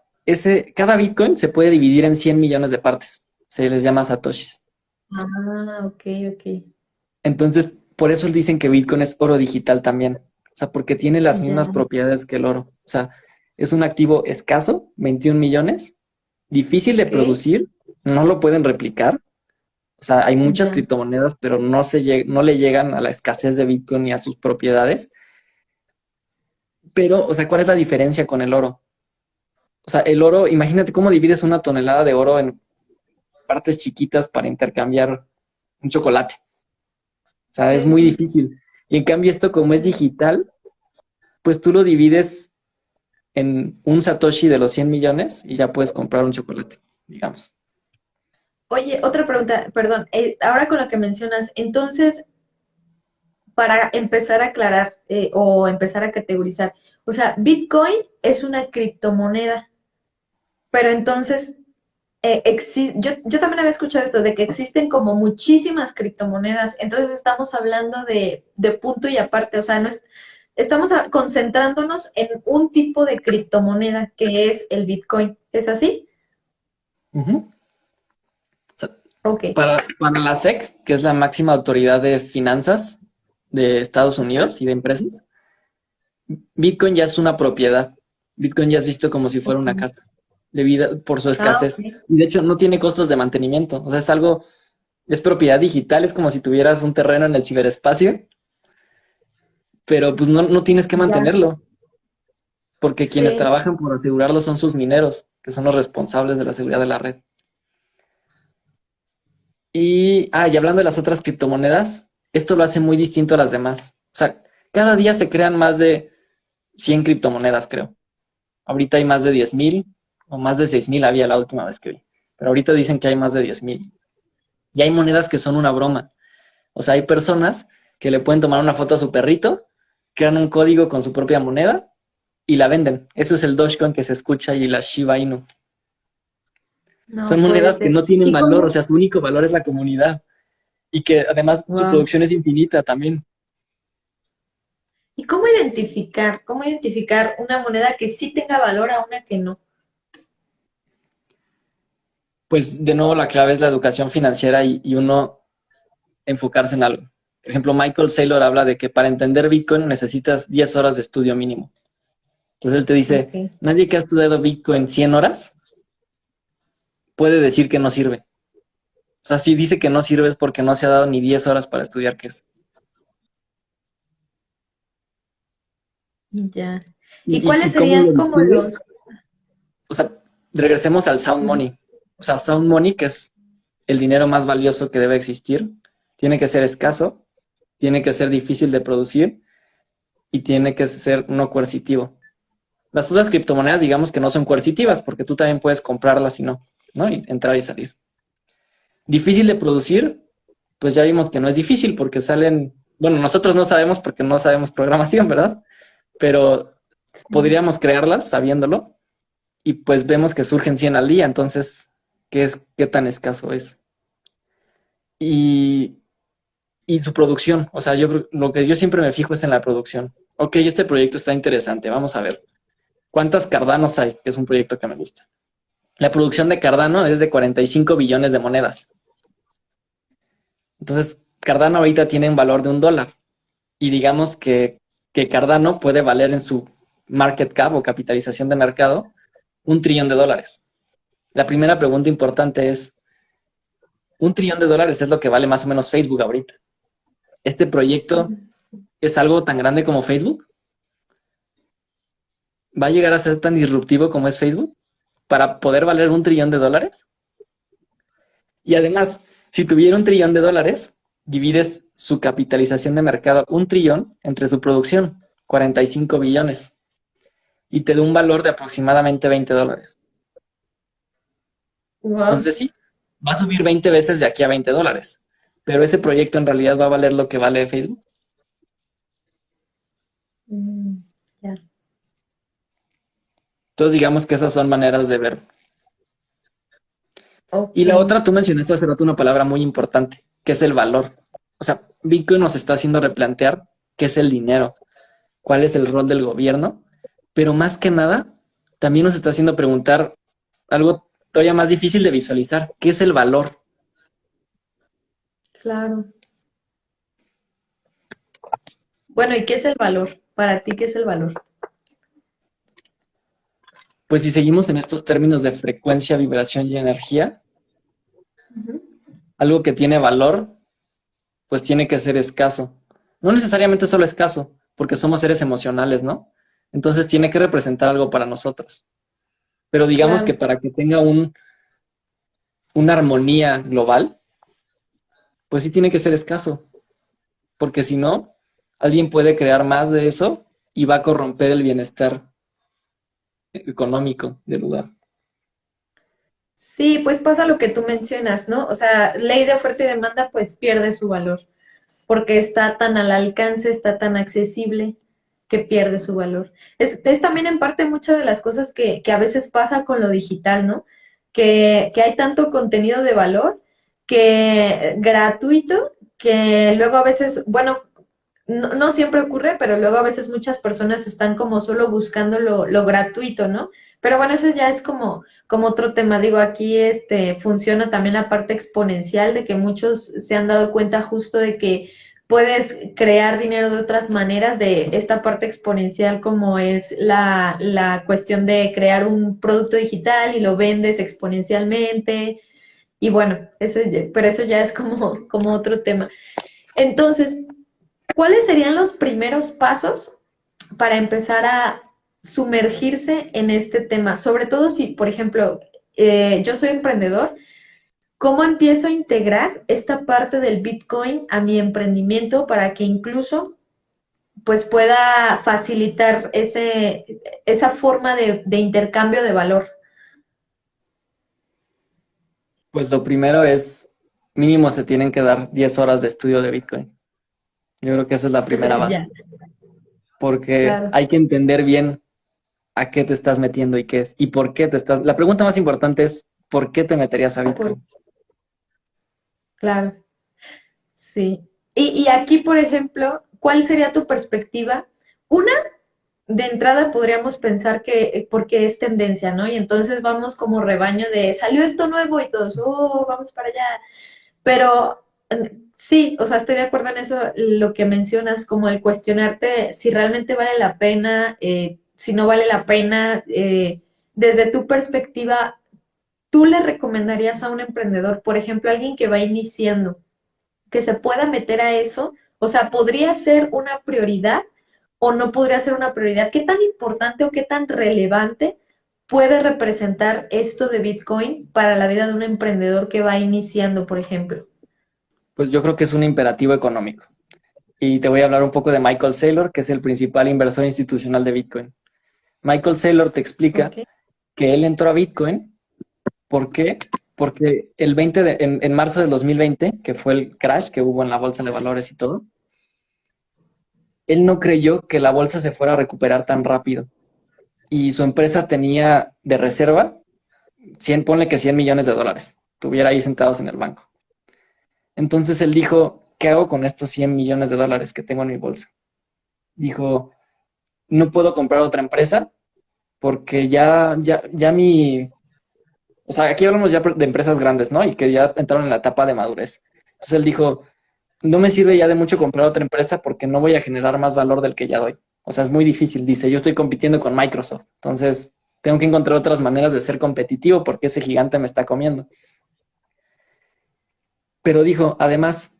[SPEAKER 2] cada Bitcoin se puede dividir en 100 millones de partes. Se les llama satoshis.
[SPEAKER 1] Ah, ok, ok.
[SPEAKER 2] Entonces, por eso dicen que Bitcoin es oro digital también. O sea, porque tiene las mismas
[SPEAKER 1] Ya,
[SPEAKER 2] propiedades que el oro. O sea, es un activo escaso, 21 millones, difícil de
[SPEAKER 1] ok,
[SPEAKER 2] producir, no lo pueden replicar. O sea, hay muchas
[SPEAKER 1] ya.
[SPEAKER 2] criptomonedas, pero no le llegan a la escasez de Bitcoin ni a sus propiedades. Pero, o sea, ¿cuál es la diferencia con el oro? O sea, el oro, imagínate cómo divides una tonelada de oro en partes chiquitas para intercambiar un chocolate. O sea, es
[SPEAKER 1] Sí,
[SPEAKER 2] muy
[SPEAKER 1] sí.
[SPEAKER 2] difícil. Y en cambio esto, como es
[SPEAKER 1] Sí.
[SPEAKER 2] digital, pues tú lo divides en un satoshi de los 100 millones y ya puedes comprar un chocolate, digamos.
[SPEAKER 1] Oye, otra pregunta, perdón. Ahora con lo que mencionas, entonces, para empezar a aclarar o empezar a categorizar, o sea, Bitcoin es una criptomoneda, pero entonces, yo también había escuchado esto, de que existen como muchísimas criptomonedas, entonces estamos hablando de punto y aparte, o sea, no es, estamos concentrándonos en un tipo de criptomoneda que es el Bitcoin, ¿es así?
[SPEAKER 2] Ujú. O sea,
[SPEAKER 1] Ok.
[SPEAKER 2] para la SEC, que es la máxima autoridad de finanzas de Estados Unidos y de empresas, Bitcoin ya es una propiedad. Bitcoin ya es visto como si fuera
[SPEAKER 1] Ok.
[SPEAKER 2] una casa, debido por su
[SPEAKER 1] Ah,
[SPEAKER 2] escasez.
[SPEAKER 1] ok.
[SPEAKER 2] Y de hecho no tiene costos de mantenimiento. O sea, es propiedad digital, es como si tuvieras un terreno en el ciberespacio, pero pues no tienes que
[SPEAKER 1] Ya,
[SPEAKER 2] mantenerlo, porque quienes
[SPEAKER 1] sí.
[SPEAKER 2] trabajan por asegurarlo son sus mineros, que son los responsables de la seguridad de la red. Y hablando de las otras criptomonedas, esto lo hace muy distinto a las demás. O sea, cada día se crean más de 100 criptomonedas, creo. Ahorita hay más de 10,000 o más de 6,000 había la última vez que vi. Pero ahorita dicen que hay más de 10,000. Y hay monedas que son una broma. O sea, hay personas que le pueden tomar una foto a su perrito, crean un código con su propia moneda y la venden. Eso es el Dogecoin que se escucha y la Shiba Inu. Son
[SPEAKER 1] No puede
[SPEAKER 2] monedas que
[SPEAKER 1] ser.
[SPEAKER 2] no tienen
[SPEAKER 1] ¿Y
[SPEAKER 2] valor, o
[SPEAKER 1] cómo?
[SPEAKER 2] sea, su único valor es la comunidad y que además su
[SPEAKER 1] Wow.
[SPEAKER 2] producción es infinita también.
[SPEAKER 1] ¿Y cómo identificar una moneda que sí tenga valor a una que no?
[SPEAKER 2] Pues de nuevo la clave es la educación financiera y uno enfocarse en algo. Por ejemplo, Michael Saylor habla de que para entender Bitcoin necesitas 10 horas de estudio mínimo. Entonces él te dice,
[SPEAKER 1] Ok.
[SPEAKER 2] nadie que ha estudiado Bitcoin 100 horas puede decir que no sirve. O sea, si dice que no sirve es porque no se ha dado ni 10 horas para estudiar qué es.
[SPEAKER 1] Ya. ¿Y
[SPEAKER 2] ¿Y
[SPEAKER 1] cuáles
[SPEAKER 2] cómo lo
[SPEAKER 1] serían como
[SPEAKER 2] distingues?
[SPEAKER 1] los...
[SPEAKER 2] O sea, regresemos al sound
[SPEAKER 1] Ujú.
[SPEAKER 2] money. O sea, sound money, que es el dinero más valioso que debe existir, tiene que ser escaso, tiene que ser difícil de producir y tiene que ser no coercitivo. Las otras criptomonedas, digamos que no son coercitivas, porque tú también puedes comprarlas y ¿no? Y entrar y salir. Difícil de producir, pues ya vimos que no es difícil porque salen, bueno, nosotros no sabemos porque no sabemos programación, ¿verdad? Pero
[SPEAKER 1] Sí.
[SPEAKER 2] podríamos crearlas sabiéndolo y pues vemos que surgen 100 al día, entonces, ¿qué tan escaso es? Y, y su producción. O sea, lo que yo siempre me fijo es en la producción. Ok, este proyecto está interesante, vamos a ver. ¿Cuántas Cardanos hay? Que es un proyecto que me gusta. La producción de Cardano es de 45 billones de monedas. Entonces, Cardano ahorita tiene un valor de $1. Y digamos que Cardano puede valer en su market cap o capitalización de mercado $1 trillón. La primera pregunta importante es, $1 trillón es lo que vale más o menos Facebook ahorita. ¿Este proyecto es algo tan grande como Facebook? ¿Va a llegar a ser tan disruptivo como es Facebook para poder valer $1 trillón? Y además, si tuviera $1 trillón, divides su capitalización de mercado, 1 trillón, entre su producción, 45 billones, y te da un valor de aproximadamente $20.
[SPEAKER 1] Wow.
[SPEAKER 2] Entonces sí, va a subir 20 veces de aquí a $20, pero ese proyecto en realidad va a valer lo que vale Facebook.
[SPEAKER 1] Ya.
[SPEAKER 2] Entonces digamos que esas son maneras de ver. Y
[SPEAKER 1] Ok.
[SPEAKER 2] la otra, tú mencionaste hace rato una palabra muy importante, que es el valor. O sea, Bitcoin nos está haciendo replantear qué es el dinero, cuál es el rol del gobierno, pero más que nada, también nos está haciendo preguntar algo todavía más difícil de visualizar, ¿qué es el valor?
[SPEAKER 1] Claro. Bueno, ¿y qué es el valor? Para ti, ¿qué es el valor?
[SPEAKER 2] Pues si seguimos en estos términos de frecuencia, vibración y energía,
[SPEAKER 1] Ujú.
[SPEAKER 2] algo que tiene valor, pues tiene que ser escaso. No necesariamente solo escaso, porque somos seres emocionales, ¿no? Entonces tiene que representar algo para nosotros. Pero digamos que
[SPEAKER 1] Claro.
[SPEAKER 2] para que tenga una armonía global, pues sí tiene que ser escaso, porque si no, alguien puede crear más de eso y va a corromper el bienestar económico del lugar.
[SPEAKER 1] Sí, pues pasa lo que tú mencionas, ¿no? O sea, ley de oferta y demanda, pues pierde su valor, porque está tan al alcance, está tan accesible, que pierde su valor. Es también en parte muchas de las cosas que a veces pasa con lo digital, ¿no? Que hay tanto contenido de valor que gratuito, que luego a veces, bueno, no siempre ocurre, pero luego a veces muchas personas están como solo buscando lo gratuito, ¿no? Pero bueno, eso ya es como otro tema. Digo, aquí funciona también la parte exponencial de que muchos se han dado cuenta justo de que puedes crear dinero de otras maneras, de esta parte exponencial como es la cuestión de crear un producto digital y lo vendes exponencialmente. Y bueno, pero eso ya es como otro tema. Entonces, ¿cuáles serían los primeros pasos para empezar a sumergirse en este tema? Sobre todo si, por ejemplo, yo soy emprendedor, ¿cómo empiezo a integrar esta parte del Bitcoin a mi emprendimiento para que incluso pues pueda facilitar esa forma de intercambio de valor?
[SPEAKER 2] Pues lo primero es, mínimo se tienen que dar 10 horas de estudio de Bitcoin. Yo creo que esa es la primera
[SPEAKER 1] Ya,
[SPEAKER 2] base, porque
[SPEAKER 1] claro.
[SPEAKER 2] hay que entender bien a qué te estás metiendo y qué es, y por qué te estás... La pregunta más importante es, ¿por qué te meterías a
[SPEAKER 1] Por,
[SPEAKER 2] Bitcoin?
[SPEAKER 1] claro, sí. Y aquí, por ejemplo, ¿cuál sería tu perspectiva? Una, de entrada podríamos pensar que porque es tendencia, ¿no? Y entonces vamos como rebaño de salió esto nuevo y todos, oh, vamos para allá. Pero sí, o sea, estoy de acuerdo en eso, lo que mencionas, como el cuestionarte si realmente vale la pena, si no vale la pena. Desde tu perspectiva, ¿tú le recomendarías a un emprendedor, por ejemplo, alguien que va iniciando, que se pueda meter a eso? O sea, ¿podría ser una prioridad o no podría ser una prioridad? ¿Qué tan importante o qué tan relevante puede representar esto de Bitcoin para la vida de un emprendedor que va iniciando, por ejemplo?
[SPEAKER 2] Pues yo creo que es un imperativo económico. Y te voy a hablar un poco de Michael Saylor, que es el principal inversor institucional de Bitcoin. Michael Saylor te explica
[SPEAKER 1] Ok.
[SPEAKER 2] que él entró a Bitcoin. ¿Por qué? Porque en marzo del 2020, que fue el crash que hubo en la bolsa de valores y todo, él no creyó que la bolsa se fuera a recuperar tan rápido. Y su empresa tenía de reserva 100, ponle que $100 millones, tuviera ahí sentados en el banco. Entonces él dijo, ¿qué hago con estos 100 millones de dólares que tengo en mi bolsa? Dijo, no puedo comprar otra empresa porque o sea, aquí hablamos ya de empresas grandes, ¿no? Y que ya entraron en la etapa de madurez. Entonces él dijo, no me sirve ya de mucho comprar otra empresa porque no voy a generar más valor del que ya doy. O sea, es muy difícil. Dice, yo estoy compitiendo con Microsoft. Entonces, tengo que encontrar otras maneras de ser competitivo porque ese gigante me está comiendo. Pero dijo, además,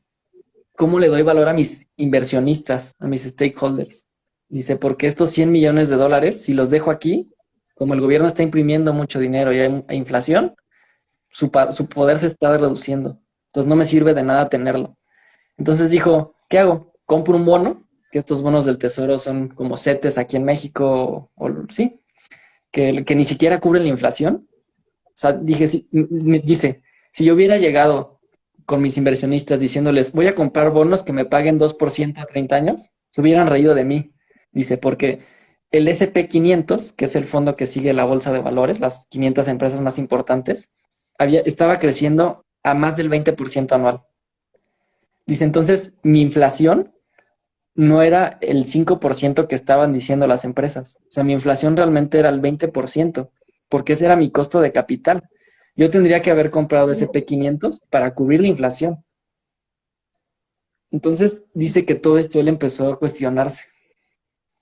[SPEAKER 2] ¿cómo le doy valor a mis inversionistas, a mis stakeholders? Dice, porque estos 100 millones de dólares, si los dejo aquí, como el gobierno está imprimiendo mucho dinero y hay inflación, su poder se está reduciendo. Entonces no me sirve de nada tenerlo. Entonces dijo, ¿qué hago? Compro un bono, que estos bonos del tesoro son como CETES aquí en México, sí, que ni siquiera cubren la inflación. O sea, dije, dice, si yo hubiera llegado con mis inversionistas diciéndoles, voy a comprar bonos que me paguen 2% a 30 años, se hubieran reído de mí. Dice, porque el S&P 500, que es el fondo que sigue la bolsa de valores, las 500 empresas más importantes, estaba creciendo a más del 20% anual. Dice, entonces, mi inflación no era el 5% que estaban diciendo las empresas. O sea, mi inflación realmente era el 20%, porque ese era mi costo de capital. Yo tendría que haber comprado S&P 500 para cubrir la inflación. Entonces, dice que todo esto él empezó a cuestionarse.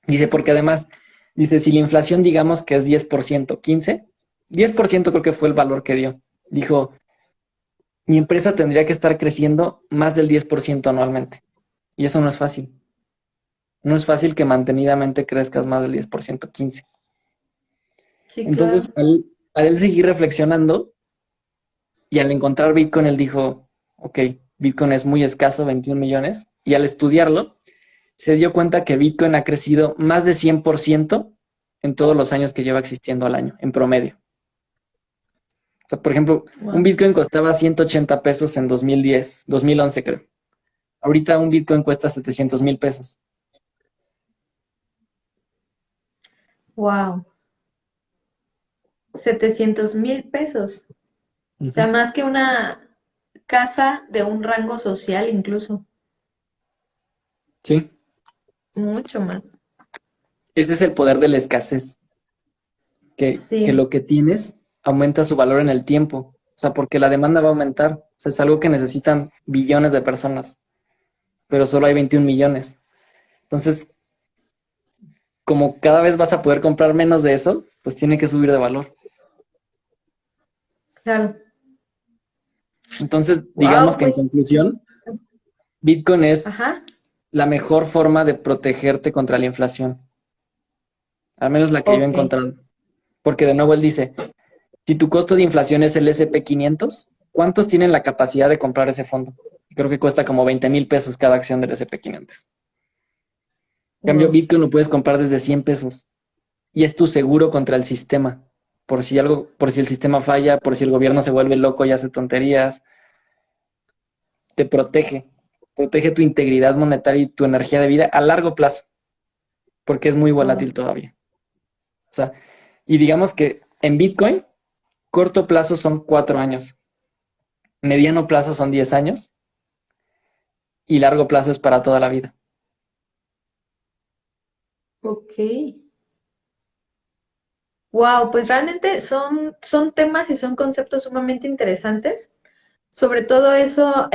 [SPEAKER 2] Dice, porque además, dice, si la inflación digamos que es 10%, 15, 10% creo que fue el valor que dio. Dijo, mi empresa tendría que estar creciendo más del 10% anualmente. Y eso no es fácil. No es fácil que mantenidamente crezcas más del 10%, 15.
[SPEAKER 1] Sí,
[SPEAKER 2] Entonces,
[SPEAKER 1] claro.
[SPEAKER 2] al él seguir reflexionando y al encontrar Bitcoin, él dijo, ok, Bitcoin es muy escaso, 21 millones, y al estudiarlo, se dio cuenta que Bitcoin ha crecido más de 100% en todos los años que lleva existiendo al año, en promedio. O sea, por ejemplo, un
[SPEAKER 1] Wow.
[SPEAKER 2] Bitcoin costaba 180 pesos en 2010, 2011 creo. Ahorita un Bitcoin cuesta 700,000 pesos.
[SPEAKER 1] Wow. 700,000 pesos. O sea,
[SPEAKER 2] Ujú.
[SPEAKER 1] más que una casa de un rango social incluso.
[SPEAKER 2] Sí,
[SPEAKER 1] Mucho más.
[SPEAKER 2] ese es el poder de la escasez, que
[SPEAKER 1] Sí,
[SPEAKER 2] lo que tienes aumenta su valor en el tiempo. O sea, porque la demanda va a aumentar. O sea, es algo que necesitan billones de personas, pero solo hay 21 millones. Entonces, como cada vez vas a poder comprar menos de eso, pues tiene que subir de valor.
[SPEAKER 1] claro.
[SPEAKER 2] Entonces, digamos
[SPEAKER 1] Wow,
[SPEAKER 2] que en
[SPEAKER 1] pues,
[SPEAKER 2] conclusión, Bitcoin es
[SPEAKER 1] ajá.
[SPEAKER 2] la mejor forma de protegerte contra la inflación, al menos la que yo he
[SPEAKER 1] Ok.
[SPEAKER 2] encontrado. Porque de nuevo él dice, si tu costo de inflación es el S&P 500, ¿cuántos tienen la capacidad de comprar ese fondo? Creo que cuesta como 20,000 pesos cada acción del S&P 500. En cambio,
[SPEAKER 1] Wow.
[SPEAKER 2] Bitcoin lo puedes comprar desde 100 pesos y es tu seguro contra el sistema. Por si el sistema falla, por si el gobierno se vuelve loco y hace tonterías, te protege tu integridad monetaria y tu energía de vida a largo plazo, porque es muy
[SPEAKER 1] Wow.
[SPEAKER 2] volátil todavía. O sea, y digamos que en Bitcoin, corto plazo son 4 años, mediano plazo son 10 años y largo plazo es para toda la vida.
[SPEAKER 1] Ok. Wow, pues realmente son temas y son conceptos sumamente interesantes. Sobre todo eso,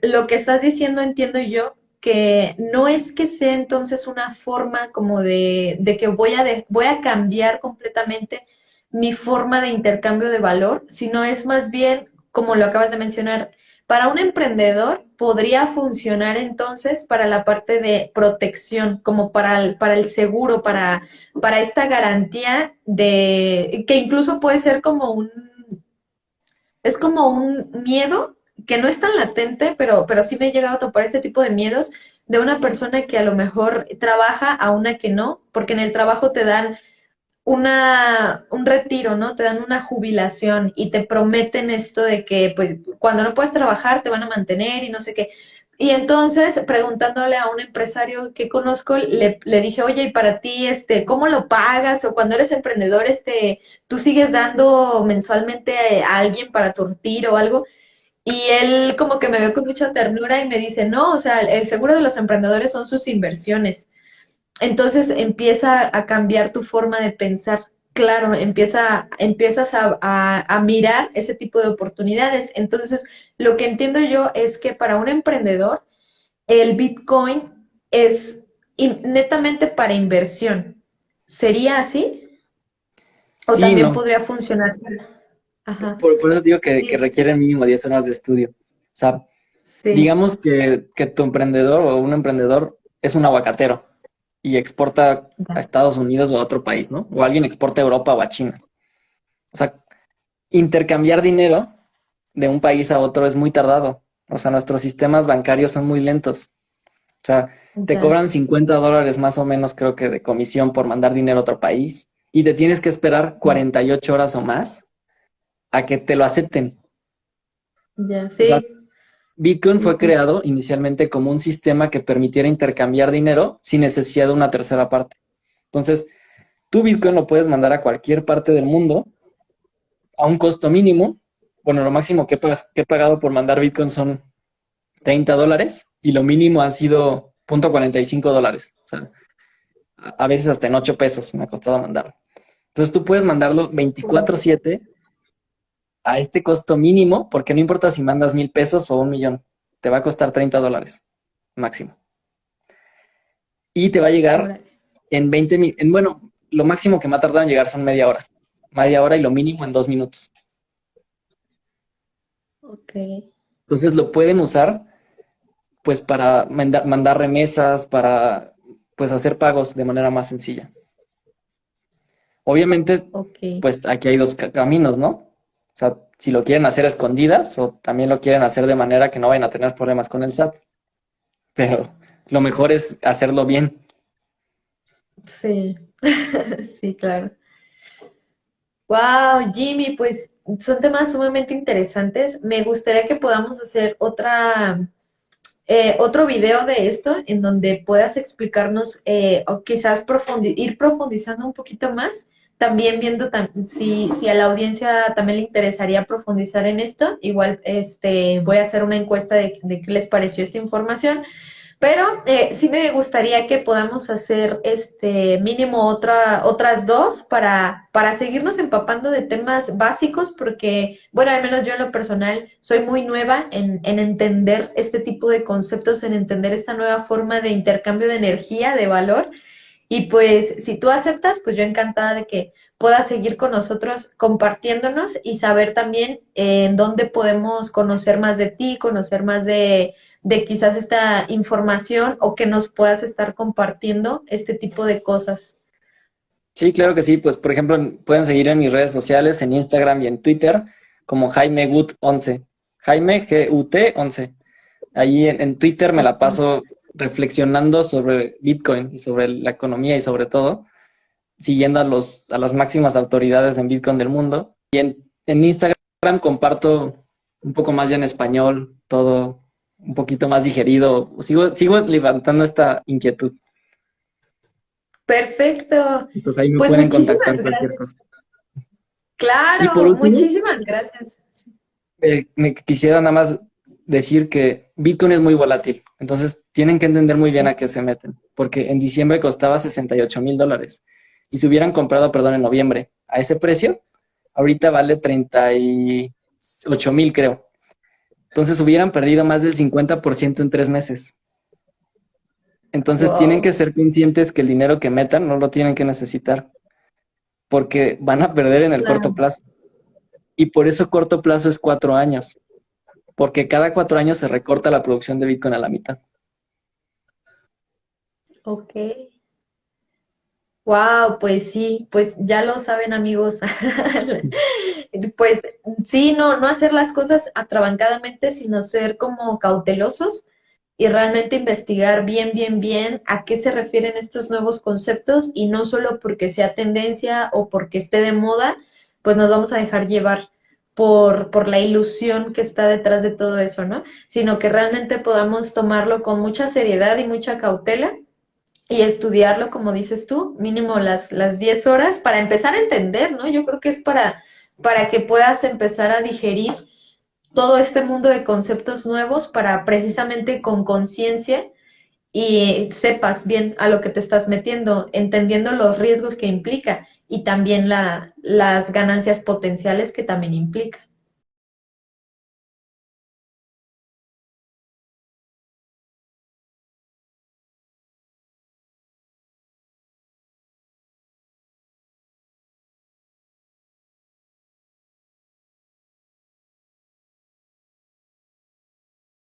[SPEAKER 1] lo que estás diciendo entiendo yo que no es que sea entonces una forma como de que voy a cambiar completamente mi forma de intercambio de valor, sino es más bien, como lo acabas de mencionar, para un emprendedor podría funcionar entonces para la parte de protección, como para el seguro, para esta garantía de que incluso puede ser como es como un miedo que no es tan latente, pero sí me he llegado a topar este tipo de miedos de una persona que a lo mejor trabaja a una que no, porque en el trabajo te dan un retiro, ¿no? Te dan una jubilación y te prometen esto de que, pues, cuando no puedes trabajar te van a mantener y no sé qué. Y entonces, preguntándole a un empresario que conozco, le dije, oye, ¿y para ti, cómo lo pagas? O cuando eres emprendedor, ¿tú sigues dando mensualmente a alguien para tu retiro o algo? Y él como que me ve con mucha ternura y me dice, no, o sea, el seguro de los emprendedores son sus inversiones. Entonces empieza a cambiar tu forma de pensar. Claro, empiezas a mirar ese tipo de oportunidades. Entonces, lo que entiendo yo es que para un emprendedor, el Bitcoin es netamente para inversión. ¿Sería así? ¿O
[SPEAKER 2] Sí,
[SPEAKER 1] también
[SPEAKER 2] no.
[SPEAKER 1] podría funcionar? Ajá.
[SPEAKER 2] Por eso digo que
[SPEAKER 1] Sí,
[SPEAKER 2] requiere mínimo 10 horas de estudio. O sea,
[SPEAKER 1] sí,
[SPEAKER 2] digamos que tu emprendedor o un emprendedor es un aguacatero y exporta a
[SPEAKER 1] ya,
[SPEAKER 2] Estados Unidos o a otro país, ¿no? O alguien exporta a Europa o a China. O sea, intercambiar dinero de un país a otro es muy tardado. O sea, nuestros sistemas bancarios son muy lentos. O sea, te
[SPEAKER 1] ya.
[SPEAKER 2] cobran $50 más o menos, creo que de comisión por mandar dinero a otro país y te tienes que esperar
[SPEAKER 1] Oh,
[SPEAKER 2] 48 horas o más a que te lo acepten.
[SPEAKER 1] ya,
[SPEAKER 2] O sea,
[SPEAKER 1] sí,
[SPEAKER 2] Bitcoin
[SPEAKER 1] sí,
[SPEAKER 2] fue
[SPEAKER 1] sí.
[SPEAKER 2] creado inicialmente como un sistema que permitiera intercambiar dinero sin necesidad de una tercera parte. Entonces, tu Bitcoin lo puedes mandar a cualquier parte del mundo a un costo mínimo. Bueno, lo máximo que he pagado por mandar Bitcoin son $30 y lo mínimo han sido $0.45. O sea, a veces hasta en 8 pesos me ha costado mandarlo. Entonces tú puedes mandarlo
[SPEAKER 1] Oh,
[SPEAKER 2] 24/7 a este costo mínimo, porque no importa si mandas 1,000 pesos o 1 millón, te va a costar $30 máximo. Y te va a llegar
[SPEAKER 1] órale.
[SPEAKER 2] en bueno, lo máximo que me ha tardado en llegar son media hora y lo mínimo en 2 minutos.
[SPEAKER 1] Ok.
[SPEAKER 2] Entonces lo pueden usar pues para mandar remesas, para pues hacer pagos de manera más sencilla. Obviamente,
[SPEAKER 1] Ok.
[SPEAKER 2] pues aquí hay dos caminos, ¿no? O sea, si lo quieren hacer a escondidas o también lo quieren hacer de manera que no vayan a tener problemas con el SAT. Pero lo mejor es hacerlo bien.
[SPEAKER 1] Sí, sí, claro. Wow, Jimmy, pues son temas sumamente interesantes. Me gustaría que podamos hacer otro video de esto en donde puedas explicarnos o quizás ir profundizando un poquito más. También viendo si a la audiencia también le interesaría profundizar en esto. Igual voy a hacer una encuesta de qué les pareció esta información. Pero sí me gustaría que podamos hacer mínimo otras dos para seguirnos empapando de temas básicos, porque, bueno, al menos yo en lo personal soy muy nueva en entender este tipo de conceptos, en entender esta nueva forma de intercambio de energía, de valor. Y pues si tú aceptas, pues yo encantada de que puedas seguir con nosotros compartiéndonos y saber también en dónde podemos conocer más de ti, conocer más de quizás esta información o que nos puedas estar compartiendo este tipo de cosas.
[SPEAKER 2] Sí, claro que sí. Pues, por ejemplo, pueden seguir en mis redes sociales, en Instagram y en Twitter, como Jaime Gut 11. Jaime Gut 11. Ahí en Twitter me la
[SPEAKER 1] Ok.
[SPEAKER 2] paso reflexionando sobre Bitcoin y sobre la economía y sobre todo, siguiendo a las máximas autoridades en Bitcoin del mundo. Y en Instagram comparto un poco más ya en español, todo un poquito más digerido. Sigo levantando esta inquietud.
[SPEAKER 1] Perfecto.
[SPEAKER 2] Entonces ahí me
[SPEAKER 1] Pues
[SPEAKER 2] pueden
[SPEAKER 1] muchísimas
[SPEAKER 2] contactar cualquier
[SPEAKER 1] gracias.
[SPEAKER 2] cosa. Y por
[SPEAKER 1] Claro,
[SPEAKER 2] último,
[SPEAKER 1] muchísimas gracias.
[SPEAKER 2] me quisiera nada más decir que Bitcoin es muy volátil. Entonces tienen que entender muy bien a qué se meten. Porque en diciembre costaba $68,000. Y si hubieran comprado, perdón, en noviembre a ese precio, ahorita vale 38,000, creo. Entonces hubieran perdido más del 50% en 3 meses. Entonces tienen que
[SPEAKER 1] Wow.
[SPEAKER 2] ser conscientes que el dinero que metan no lo tienen que necesitar, porque van a perder en el corto
[SPEAKER 1] Claro.
[SPEAKER 2] plazo. Y por eso corto plazo es 4 años, porque cada 4 años se recorta la producción de Bitcoin a la mitad.
[SPEAKER 1] Ok. Wow, pues sí, pues ya lo saben amigos. Pues sí, no hacer las cosas atrabancadamente, sino ser como cautelosos y realmente investigar bien a qué se refieren estos nuevos conceptos y no solo porque sea tendencia o porque esté de moda, pues nos vamos a dejar llevar por la ilusión que está detrás de todo eso, ¿no? Sino que realmente podamos tomarlo con mucha seriedad y mucha cautela y estudiarlo, como dices tú, mínimo las 10 horas para empezar a entender, ¿no? Yo creo que es para que puedas empezar a digerir todo este mundo de conceptos nuevos para precisamente con conciencia y sepas bien a lo que te estás metiendo, entendiendo los riesgos que implica y también las ganancias potenciales que también implica.